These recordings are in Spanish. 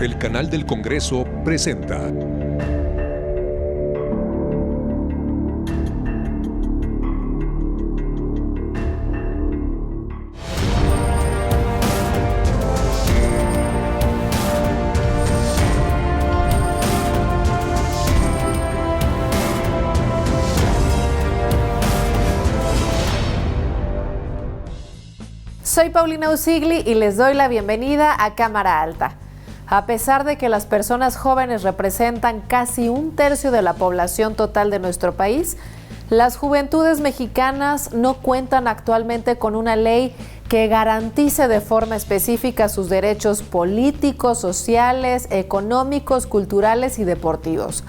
El Canal del Congreso presenta Soy Paulina Usigli y les doy la bienvenida a Cámara Alta. A pesar de que las personas jóvenes representan casi un tercio de la población total de nuestro país, las juventudes mexicanas no cuentan actualmente con una ley que garantice de forma específica sus derechos políticos, sociales, económicos, culturales y deportivos.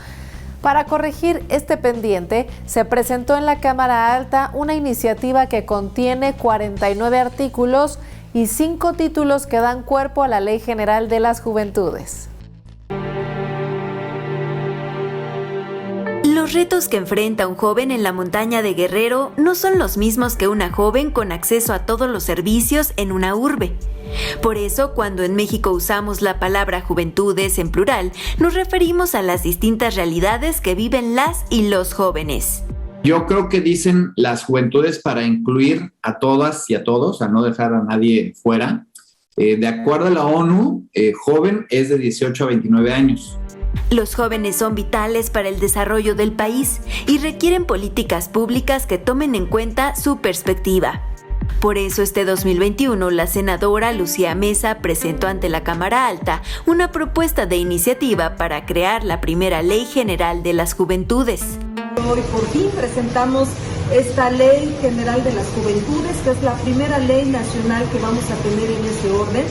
Para corregir este pendiente, se presentó en la Cámara Alta una iniciativa que contiene 49 artículos y 5 títulos que dan cuerpo a la Ley General de las Juventudes. Los retos que enfrenta un joven en la montaña de Guerrero no son los mismos que una joven con acceso a todos los servicios en una urbe. Por eso, cuando en México usamos la palabra juventudes en plural, nos referimos a las distintas realidades que viven las y los jóvenes. Yo creo que dicen las juventudes para incluir a todas y a todos, a no dejar a nadie fuera. De acuerdo a la ONU, joven es de 18 a 29 años. Los jóvenes son vitales para el desarrollo del país y requieren políticas públicas que tomen en cuenta su perspectiva. Por eso este 2021 la senadora Lucía Mesa presentó ante la Cámara Alta una propuesta de iniciativa para crear la primera Ley General de las Juventudes. Hoy por fin presentamos esta Ley General de las Juventudes, que es la primera ley nacional que vamos a tener en ese orden.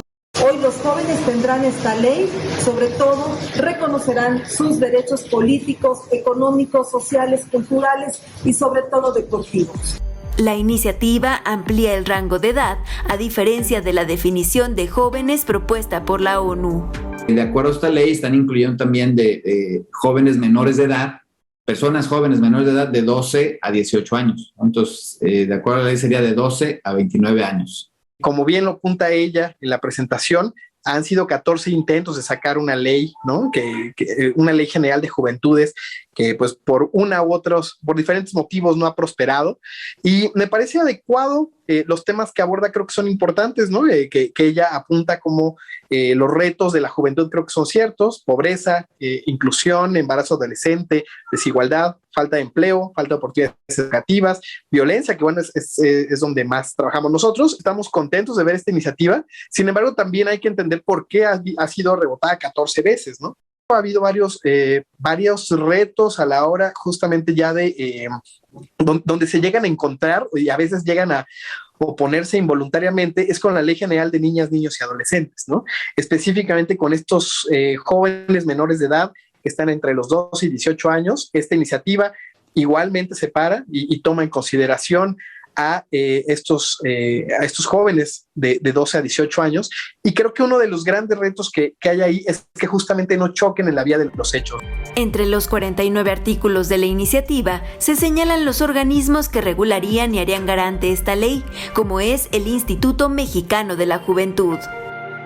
Hoy los jóvenes tendrán esta ley, sobre todo reconocerán sus derechos políticos, económicos, sociales, culturales y sobre todo deportivos. La iniciativa amplía el rango de edad, a diferencia de la definición de jóvenes propuesta por la ONU. De acuerdo a esta ley, están incluyendo también de jóvenes menores de edad, personas jóvenes menores de edad de 12 a 18 años. Entonces, de acuerdo a la ley, sería de 12 a 29 años. Como bien lo apunta ella en la presentación, han sido 14 intentos de sacar una ley, ¿no? Una ley general de juventudes que pues por una u otros, por diferentes motivos no ha prosperado. Y me parece adecuado los temas que aborda, creo que son importantes, ¿no? Que ella apunta como los retos de la juventud creo que son ciertos: pobreza, inclusión, embarazo adolescente, desigualdad, falta de empleo, falta de oportunidades educativas, violencia, que bueno, es donde más trabajamos nosotros. Estamos contentos de ver esta iniciativa. Sin embargo, también hay que entender por qué ha sido rebotada 14 veces, ¿no? Ha habido varios retos a la hora justamente ya de donde se llegan a encontrar y a veces llegan a oponerse involuntariamente, es con la Ley General de Niñas, Niños y Adolescentes, ¿no? Específicamente con estos jóvenes menores de edad que están entre los 12 y 18 años. Esta iniciativa igualmente separa y toma en consideración a estos jóvenes de 12 a 18 años, y creo que uno de los grandes retos que hay ahí es que justamente no choquen en la vía de los hechos. Entre los 49 artículos de la iniciativa se señalan los organismos que regularían y harían garante esta ley, como es el Instituto Mexicano de la Juventud.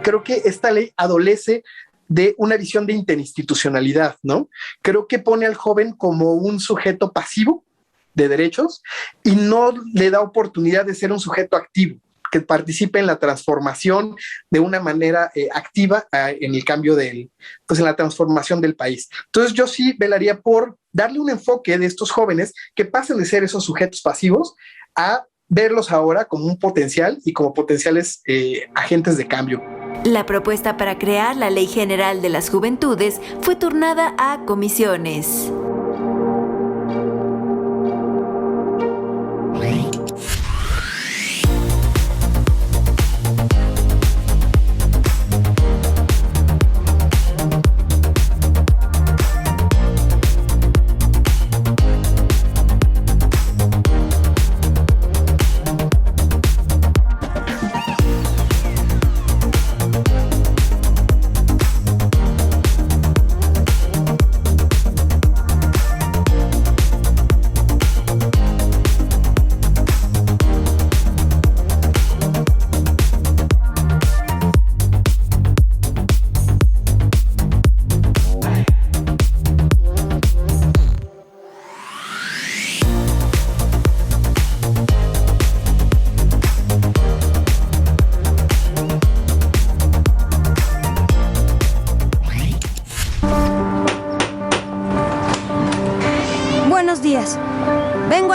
Creo que esta ley adolece de una visión de interinstitucionalidad, ¿no? Creo que pone al joven como un sujeto pasivo de derechos y no le da oportunidad de ser un sujeto activo, que participe en la transformación de una manera activa en el cambio en la transformación del país. Entonces yo sí velaría por darle un enfoque de estos jóvenes que pasen de ser esos sujetos pasivos a verlos ahora como un potencial y como potenciales agentes de cambio. La propuesta para crear la Ley General de las Juventudes fue turnada a comisiones.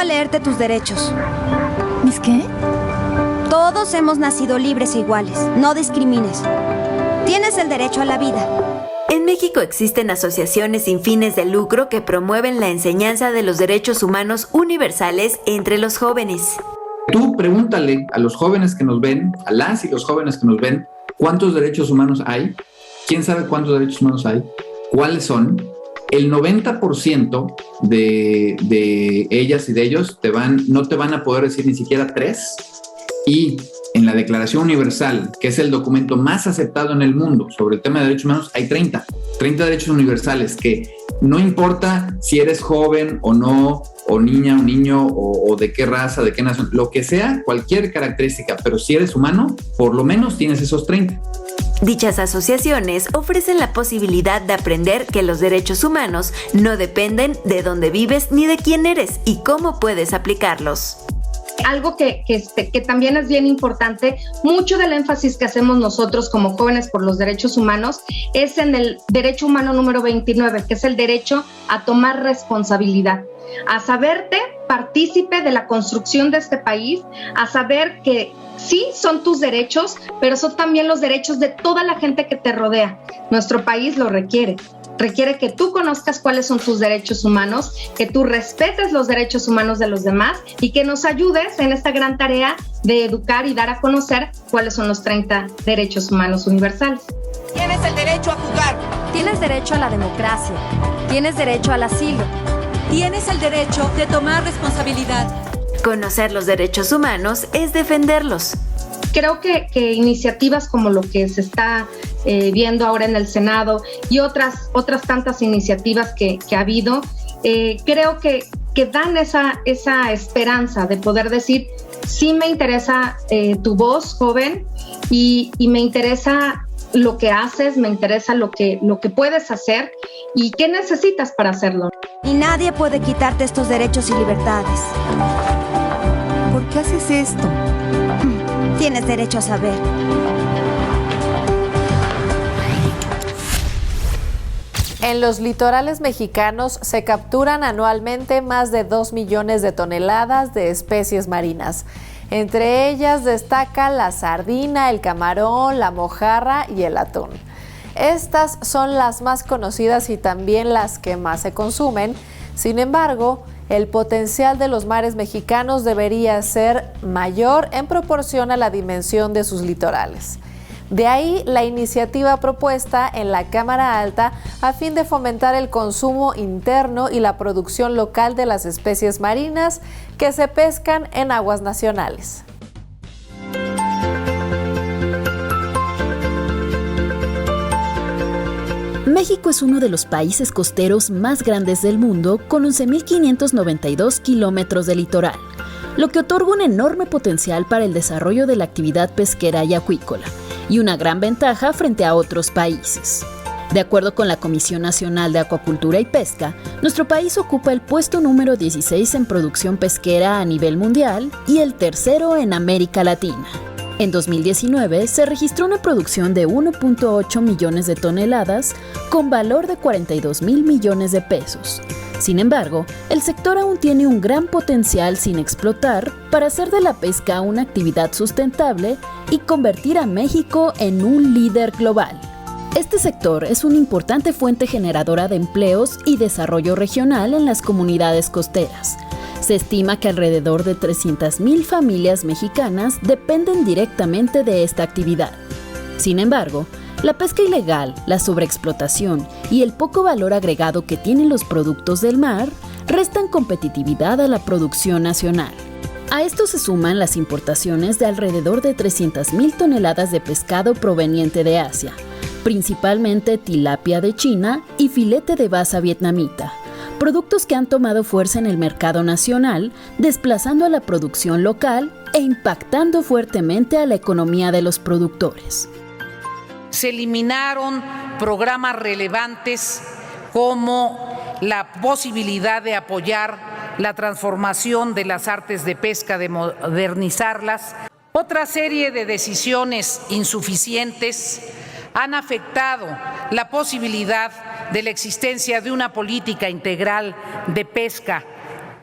leerte tus derechos. ¿Mis qué? Todos hemos nacido libres e iguales. No discrimines. Tienes el derecho a la vida. En México existen asociaciones sin fines de lucro que promueven la enseñanza de los derechos humanos universales entre los jóvenes. Tú pregúntale a los jóvenes que nos ven, a las y los jóvenes que nos ven, ¿cuántos derechos humanos hay? ¿Quién sabe cuántos derechos humanos hay? ¿Cuáles son? El 90% de ellas y de ellos no te van a poder decir ni siquiera 3. Y en la Declaración Universal, que es el documento más aceptado en el mundo sobre el tema de derechos humanos, hay 30 derechos universales que no importa si eres joven o no, o niña o niño, o de qué raza, de qué nación, lo que sea, cualquier característica, pero si eres humano, por lo menos tienes esos 30. Dichas asociaciones ofrecen la posibilidad de aprender que los derechos humanos no dependen de dónde vives ni de quién eres y cómo puedes aplicarlos. Algo que también es bien importante, mucho del énfasis que hacemos nosotros como jóvenes por los derechos humanos es en el derecho humano número 29, que es el derecho a tomar responsabilidad, a saberte partícipe de la construcción de este país, a saber que sí son tus derechos, pero son también los derechos de toda la gente que te rodea. Nuestro país lo requiere. Requiere que tú conozcas cuáles son tus derechos humanos, que tú respetes los derechos humanos de los demás y que nos ayudes en esta gran tarea de educar y dar a conocer cuáles son los 30 derechos humanos universales. Tienes el derecho a jugar. Tienes derecho a la democracia. Tienes derecho al asilo. Tienes el derecho de tomar responsabilidad. Conocer los derechos humanos es defenderlos. Creo que iniciativas como lo que se está viendo ahora en el Senado y otras tantas iniciativas que ha habido, creo que dan esa esperanza de poder decir, sí me interesa tu voz, joven, y me interesa lo que haces, me interesa lo que puedes hacer y qué necesitas para hacerlo. Y nadie puede quitarte estos derechos y libertades. ¿Por qué haces esto? Tienes derecho a saber. En los litorales mexicanos se capturan anualmente más de 2 millones de toneladas de especies marinas. Entre ellas destaca la sardina, el camarón, la mojarra y el atún. Estas son las más conocidas y también las que más se consumen. Sin embargo, el potencial de los mares mexicanos debería ser mayor en proporción a la dimensión de sus litorales. De ahí la iniciativa propuesta en la Cámara Alta a fin de fomentar el consumo interno y la producción local de las especies marinas que se pescan en aguas nacionales. México es uno de los países costeros más grandes del mundo, con 11.592 kilómetros de litoral, lo que otorga un enorme potencial para el desarrollo de la actividad pesquera y acuícola, y una gran ventaja frente a otros países. De acuerdo con la Comisión Nacional de Acuacultura y Pesca, nuestro país ocupa el puesto número 16 en producción pesquera a nivel mundial y el tercero en América Latina. En 2019 se registró una producción de 1.8 millones de toneladas con valor de 42,000 millones de pesos. Sin embargo, el sector aún tiene un gran potencial sin explotar para hacer de la pesca una actividad sustentable y convertir a México en un líder global. Este sector es una importante fuente generadora de empleos y desarrollo regional en las comunidades costeras. Se estima que alrededor de 300,000 familias mexicanas dependen directamente de esta actividad. Sin embargo, la pesca ilegal, la sobreexplotación y el poco valor agregado que tienen los productos del mar restan competitividad a la producción nacional. A esto se suman las importaciones de alrededor de 300,000 toneladas de pescado proveniente de Asia, principalmente tilapia de China y filete de basa vietnamita, productos que han tomado fuerza en el mercado nacional, desplazando a la producción local e impactando fuertemente a la economía de los productores. Se eliminaron programas relevantes como la posibilidad de apoyar la transformación de las artes de pesca, de modernizarlas. Otra serie de decisiones insuficientes han afectado la posibilidad de la existencia de una política integral de pesca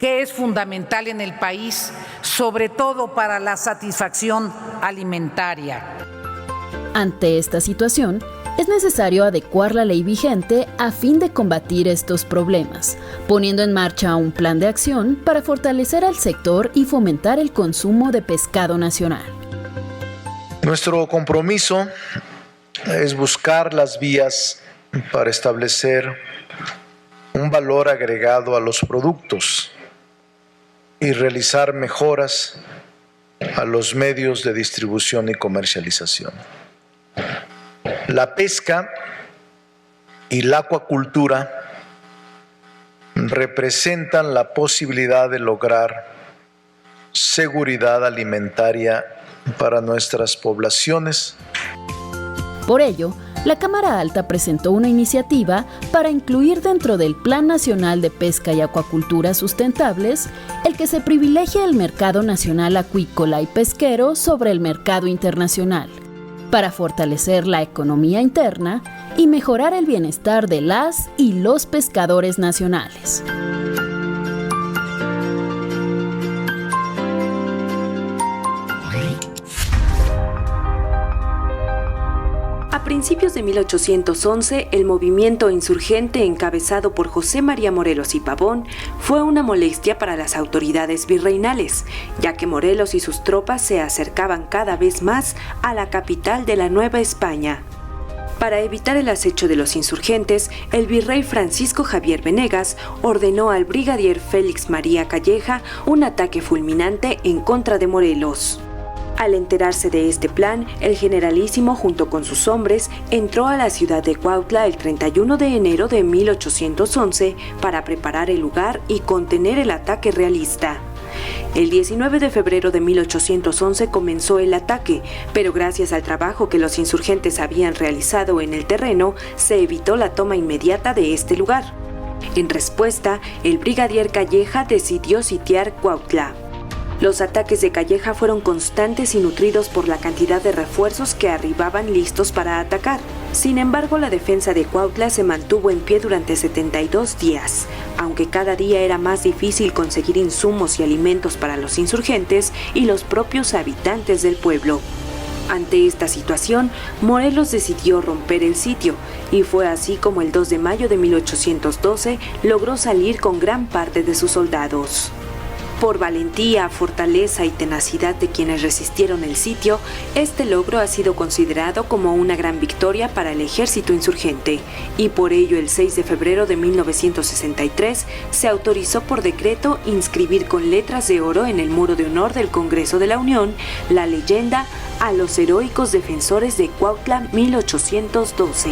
que es fundamental en el país, sobre todo para la satisfacción alimentaria. Ante esta situación, es necesario adecuar la ley vigente a fin de combatir estos problemas, poniendo en marcha un plan de acción para fortalecer al sector y fomentar el consumo de pescado nacional. Nuestro compromiso es buscar las vías para establecer un valor agregado a los productos y realizar mejoras a los medios de distribución y comercialización. La pesca y la acuacultura representan la posibilidad de lograr seguridad alimentaria para nuestras poblaciones. Por ello, la Cámara Alta presentó una iniciativa para incluir dentro del Plan Nacional de Pesca y Acuacultura Sustentables el que se privilegie el mercado nacional acuícola y pesquero sobre el mercado internacional, para fortalecer la economía interna y mejorar el bienestar de las y los pescadores nacionales. A principios de 1811, el movimiento insurgente encabezado por José María Morelos y Pavón fue una molestia para las autoridades virreinales, ya que Morelos y sus tropas se acercaban cada vez más a la capital de la Nueva España. Para evitar el acecho de los insurgentes, el virrey Francisco Javier Venegas ordenó al brigadier Félix María Calleja un ataque fulminante en contra de Morelos. Al enterarse de este plan, el generalísimo junto con sus hombres entró a la ciudad de Cuautla el 31 de enero de 1811 para preparar el lugar y contener el ataque realista. El 19 de febrero de 1811 comenzó el ataque, pero gracias al trabajo que los insurgentes habían realizado en el terreno, se evitó la toma inmediata de este lugar. En respuesta, el brigadier Calleja decidió sitiar Cuautla. Los ataques de Calleja fueron constantes y nutridos por la cantidad de refuerzos que arribaban listos para atacar. Sin embargo, la defensa de Cuautla se mantuvo en pie durante 72 días, aunque cada día era más difícil conseguir insumos y alimentos para los insurgentes y los propios habitantes del pueblo. Ante esta situación, Morelos decidió romper el sitio, y fue así como el 2 de mayo de 1812 logró salir con gran parte de sus soldados. Por valentía, fortaleza y tenacidad de quienes resistieron el sitio, este logro ha sido considerado como una gran victoria para el ejército insurgente, y por ello el 6 de febrero de 1963 se autorizó por decreto inscribir con letras de oro en el muro de honor del Congreso de la Unión la leyenda "A los heroicos defensores de Cuautla 1812".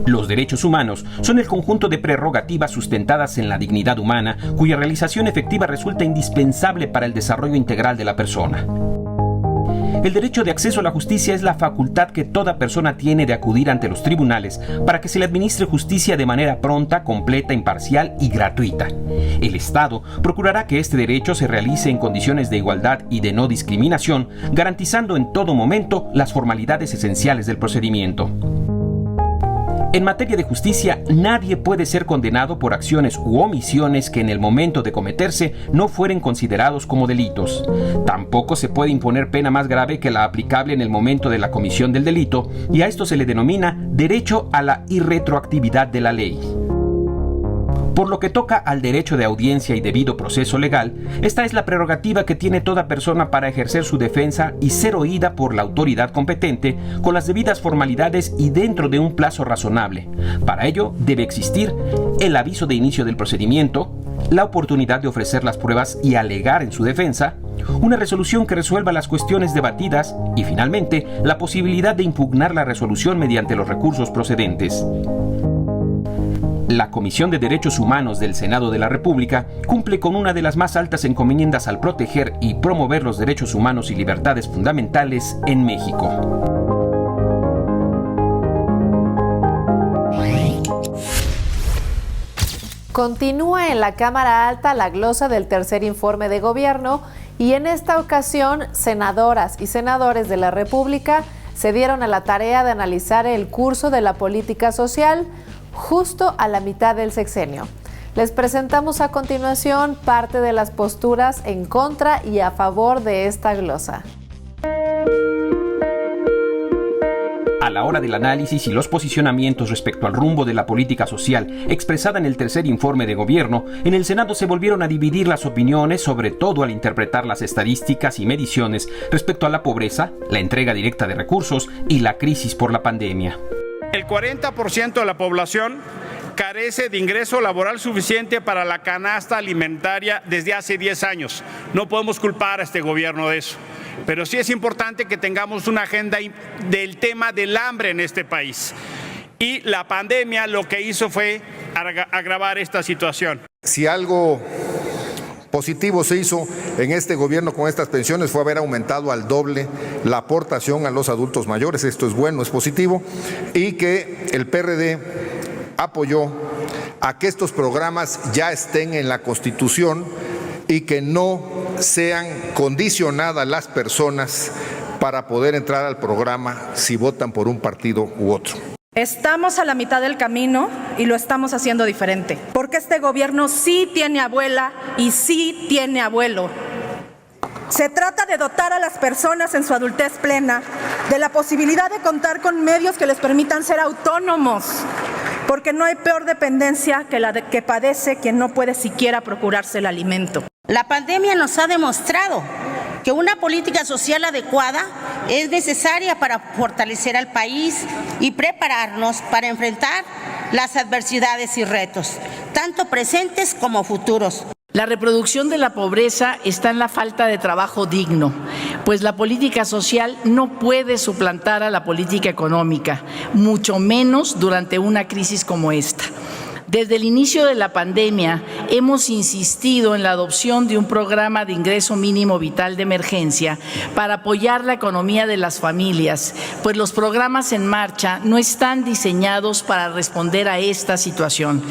Los derechos humanos son el conjunto de prerrogativas sustentadas en la dignidad humana, cuya realización efectiva resulta indispensable para el desarrollo integral de la persona. El derecho de acceso a la justicia es la facultad que toda persona tiene de acudir ante los tribunales para que se le administre justicia de manera pronta, completa, imparcial y gratuita. El Estado procurará que este derecho se realice en condiciones de igualdad y de no discriminación, garantizando en todo momento las formalidades esenciales del procedimiento. En materia de justicia, nadie puede ser condenado por acciones u omisiones que en el momento de cometerse no fueren considerados como delitos. Tampoco se puede imponer pena más grave que la aplicable en el momento de la comisión del delito, y a esto se le denomina derecho a la irretroactividad de la ley. Por lo que toca al derecho de audiencia y debido proceso legal, esta es la prerrogativa que tiene toda persona para ejercer su defensa y ser oída por la autoridad competente con las debidas formalidades y dentro de un plazo razonable. Para ello debe existir el aviso de inicio del procedimiento, la oportunidad de ofrecer las pruebas y alegar en su defensa, una resolución que resuelva las cuestiones debatidas y, finalmente, la posibilidad de impugnar la resolución mediante los recursos procedentes. La Comisión de Derechos Humanos del Senado de la República cumple con una de las más altas encomiendas al proteger y promover los derechos humanos y libertades fundamentales en México. Continúa en la Cámara Alta la glosa del tercer informe de gobierno y en esta ocasión senadoras y senadores de la República se dieron a la tarea de analizar el curso de la política social justo a la mitad del sexenio. Les presentamos a continuación parte de las posturas en contra y a favor de esta glosa. A la hora del análisis y los posicionamientos respecto al rumbo de la política social expresada en el tercer informe de gobierno, en el Senado se volvieron a dividir las opiniones, sobre todo al interpretar las estadísticas y mediciones respecto a la pobreza, la entrega directa de recursos y la crisis por la pandemia. El 40% de la población carece de ingreso laboral suficiente para la canasta alimentaria desde hace 10 años. No podemos culpar a este gobierno de eso. Pero sí es importante que tengamos una agenda del tema del hambre en este país. Y la pandemia lo que hizo fue agravar esta situación. Si algo positivo se hizo en este gobierno con estas pensiones fue haber aumentado al doble la aportación a los adultos mayores. Esto es bueno, es positivo. Y que el PRD apoyó a que estos programas ya estén en la Constitución y que no sean condicionadas las personas para poder entrar al programa si votan por un partido u otro. Estamos a la mitad del camino y lo estamos haciendo diferente, porque este gobierno sí tiene abuela y sí tiene abuelo. Se trata de dotar a las personas en su adultez plena de la posibilidad de contar con medios que les permitan ser autónomos, porque no hay peor dependencia que la que padece quien no puede siquiera procurarse el alimento. La pandemia nos ha demostrado que una política social adecuada es necesaria para fortalecer al país y prepararnos para enfrentar las adversidades y retos, tanto presentes como futuros. La reproducción de la pobreza está en la falta de trabajo digno, pues la política social no puede suplantar a la política económica, mucho menos durante una crisis como esta. Desde el inicio de la pandemia hemos insistido en la adopción de un programa de ingreso mínimo vital de emergencia para apoyar la economía de las familias, pues los programas en marcha no están diseñados para responder a esta situación.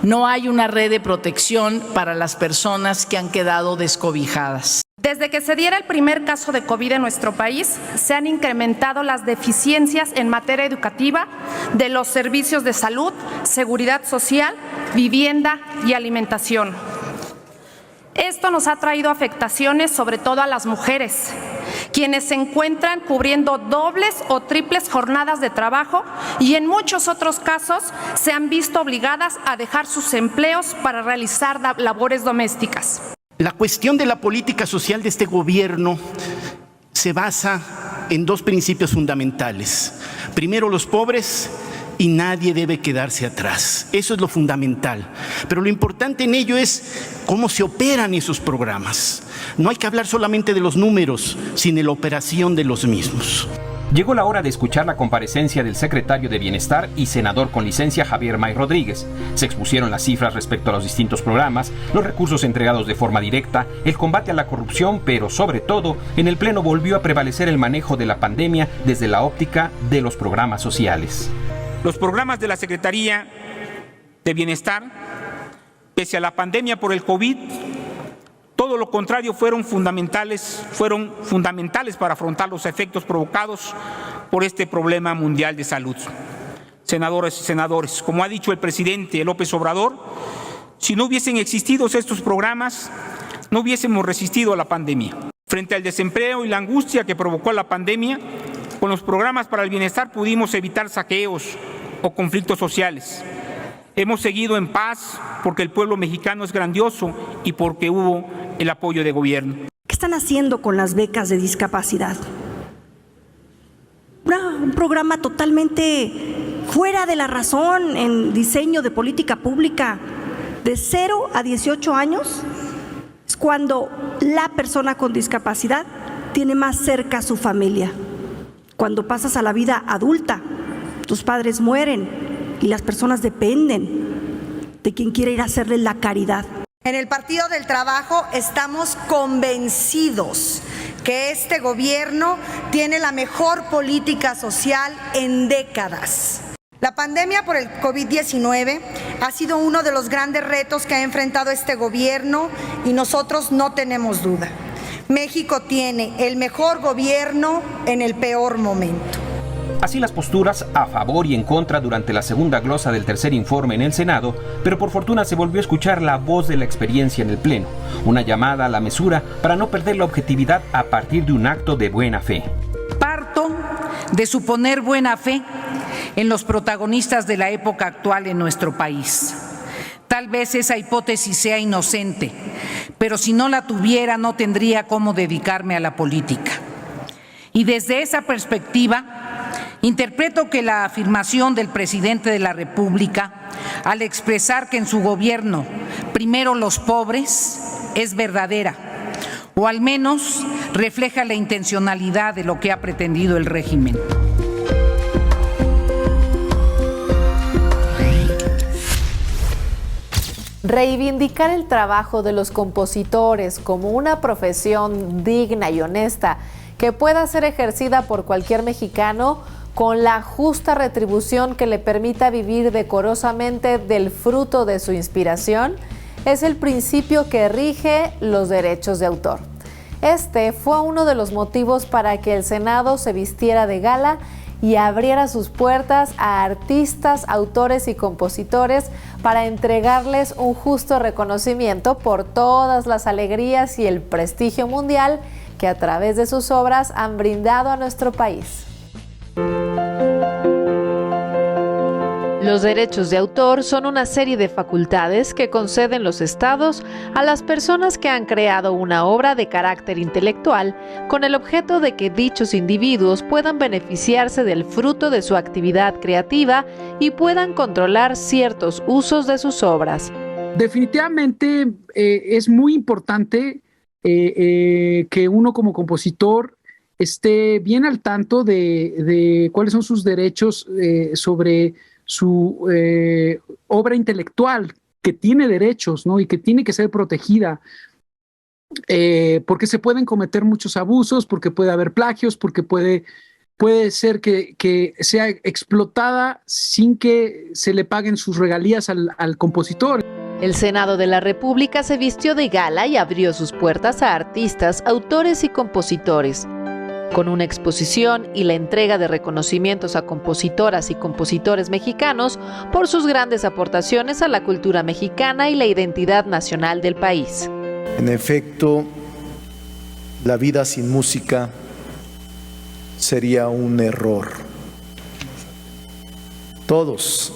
No hay una red de protección para las personas que han quedado descobijadas. Desde que se diera el primer caso de COVID en nuestro país, se han incrementado las deficiencias en materia educativa de los servicios de salud, seguridad social, vivienda y alimentación. Esto nos ha traído afectaciones sobre todo a las mujeres, quienes se encuentran cubriendo dobles o triples jornadas de trabajo y en muchos otros casos se han visto obligadas a dejar sus empleos para realizar labores domésticas. La cuestión de la política social de este gobierno se basa en dos principios fundamentales. Primero, los pobres y nadie debe quedarse atrás. Eso es lo fundamental. Pero lo importante en ello es cómo se operan esos programas. No hay que hablar solamente de los números, sino de la operación de los mismos. Llegó la hora de escuchar la comparecencia del secretario de Bienestar y senador con licencia Javier May Rodríguez. Se expusieron las cifras respecto a los distintos programas, los recursos entregados de forma directa, el combate a la corrupción, pero sobre todo, en el Pleno volvió a prevalecer el manejo de la pandemia desde la óptica de los programas sociales. Los programas de la Secretaría de Bienestar, pese a la pandemia por el COVID, todo lo contrario, fueron fundamentales para afrontar los efectos provocados por este problema mundial de salud. Senadoras y senadores, como ha dicho el presidente López Obrador, si no hubiesen existido estos programas, no hubiésemos resistido a la pandemia. Frente al desempleo y la angustia que provocó la pandemia, con los programas para el bienestar pudimos evitar saqueos o conflictos sociales. Hemos seguido en paz porque el pueblo mexicano es grandioso y porque hubo el apoyo de gobierno. ¿Qué están haciendo con las becas de discapacidad? Un programa totalmente fuera de la razón en diseño de política pública. De 0 a 18 años es cuando la persona con discapacidad tiene más cerca a su familia. Cuando pasas a la vida adulta, tus padres mueren y las personas dependen de quien quiere ir a hacerles la caridad. En el Partido del Trabajo estamos convencidos que este gobierno tiene la mejor política social en décadas. La pandemia por el COVID-19 ha sido uno de los grandes retos que ha enfrentado este gobierno y nosotros no tenemos duda. México tiene el mejor gobierno en el peor momento. Así las posturas a favor y en contra durante la segunda glosa del tercer informe en el Senado, pero por fortuna se volvió a escuchar la voz de la experiencia en el Pleno, una llamada a la mesura para no perder la objetividad a partir de un acto de buena fe. Parto de suponer buena fe en los protagonistas de la época actual en nuestro país. Tal vez esa hipótesis sea inocente, pero si no la tuviera no tendría cómo dedicarme a la política. Y desde esa perspectiva, interpreto que la afirmación del presidente de la República, al expresar que en su gobierno primero los pobres, es verdadera, o al menos refleja la intencionalidad de lo que ha pretendido el régimen. Reivindicar el trabajo de los compositores como una profesión digna y honesta que pueda ser ejercida por cualquier mexicano con la justa retribución que le permita vivir decorosamente del fruto de su inspiración, es el principio que rige los derechos de autor. Este fue uno de los motivos para que el Senado se vistiera de gala y abriera sus puertas a artistas, autores y compositores para entregarles un justo reconocimiento por todas las alegrías y el prestigio mundial que a través de sus obras han brindado a nuestro país. Los derechos de autor son una serie de facultades que conceden los estados a las personas que han creado una obra de carácter intelectual con el objeto de que dichos individuos puedan beneficiarse del fruto de su actividad creativa y puedan controlar ciertos usos de sus obras. Definitivamente es muy importante que uno como compositor esté bien al tanto de cuáles son sus derechos sobre su obra intelectual, que tiene derechos, ¿no? Y que tiene que ser protegida, porque se pueden cometer muchos abusos, porque puede haber plagios, porque puede ser que sea explotada sin que se le paguen sus regalías al compositor. El Senado de la República se vistió de gala y abrió sus puertas a artistas, autores y compositores. Con una exposición y la entrega de reconocimientos a compositoras y compositores mexicanos por sus grandes aportaciones a la cultura mexicana y la identidad nacional del país. En efecto, la vida sin música sería un error. Todos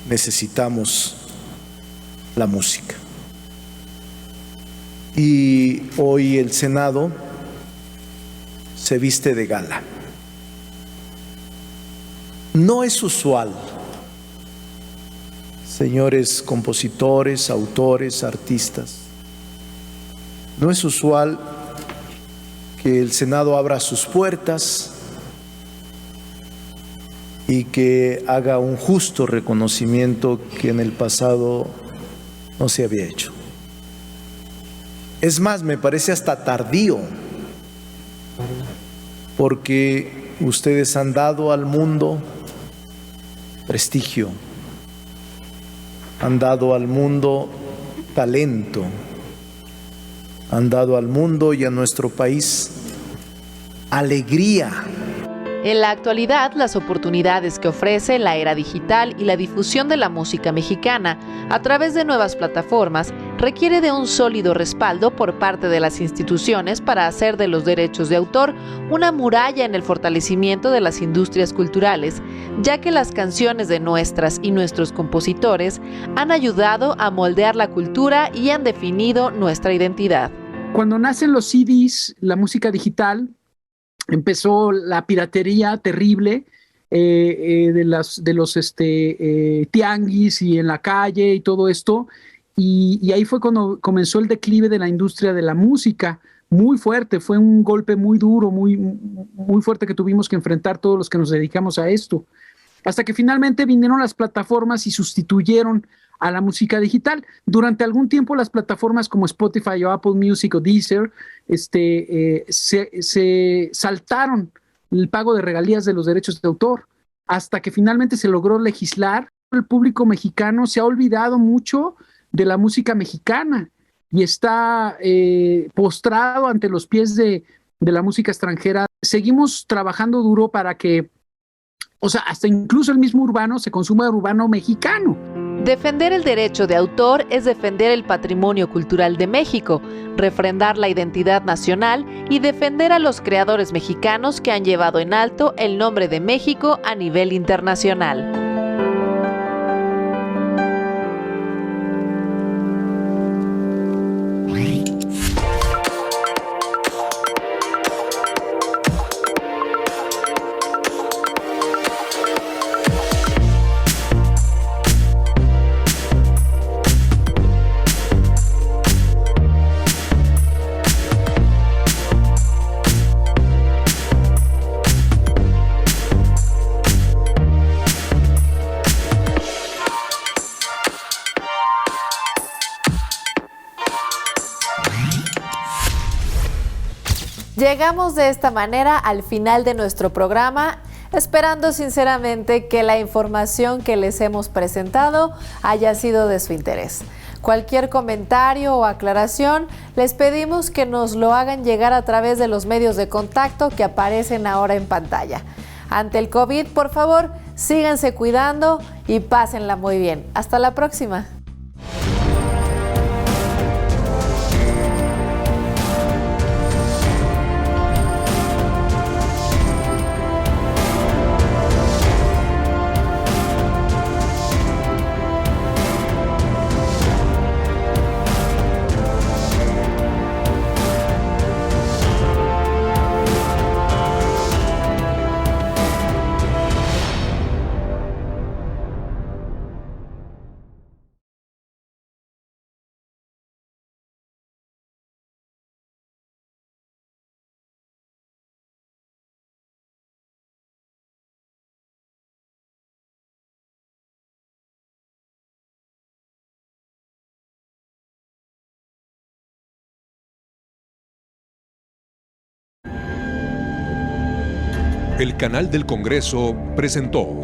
necesitamos la música. Y hoy el Senado se viste de gala. No es usual, señores compositores, autores, artistas, no es usual que el Senado abra sus puertas y que haga un justo reconocimiento que en el pasado no se había hecho. Es más, me parece hasta tardío, porque ustedes han dado al mundo prestigio, han dado al mundo talento, han dado al mundo y a nuestro país alegría. En la actualidad, las oportunidades que ofrece la era digital y la difusión de la música mexicana a través de nuevas plataformas requiere de un sólido respaldo por parte de las instituciones para hacer de los derechos de autor una muralla en el fortalecimiento de las industrias culturales, ya que las canciones de nuestras y nuestros compositores han ayudado a moldear la cultura y han definido nuestra identidad. Cuando nacen los CDs, la música digital, empezó la piratería terrible de los tianguis y en la calle y todo esto, y ahí fue cuando comenzó el declive de la industria de la música, muy fuerte, fue un golpe muy duro, muy fuerte que tuvimos que enfrentar todos los que nos dedicamos a esto, hasta que finalmente vinieron las plataformas y sustituyeron a la música digital. Durante algún tiempo las plataformas como Spotify o Apple Music o Deezer se saltaron el pago de regalías de los derechos de autor, hasta que finalmente se logró legislar. El público mexicano se ha olvidado mucho de la música mexicana y está postrado ante los pies de la música extranjera. seguimos trabajando duro para que, o sea, hasta incluso el mismo urbano se consuma urbano mexicano. Defender el derecho de autor es defender el patrimonio cultural de México, refrendar la identidad nacional y defender a los creadores mexicanos que han llevado en alto el nombre de México a nivel internacional. Llegamos de esta manera al final de nuestro programa, esperando sinceramente que la información que les hemos presentado haya sido de su interés. Cualquier comentario o aclaración, les pedimos que nos lo hagan llegar a través de los medios de contacto que aparecen ahora en pantalla. Ante el COVID, por favor, síganse cuidando y pásenla muy bien. Hasta la próxima. El canal del Congreso presentó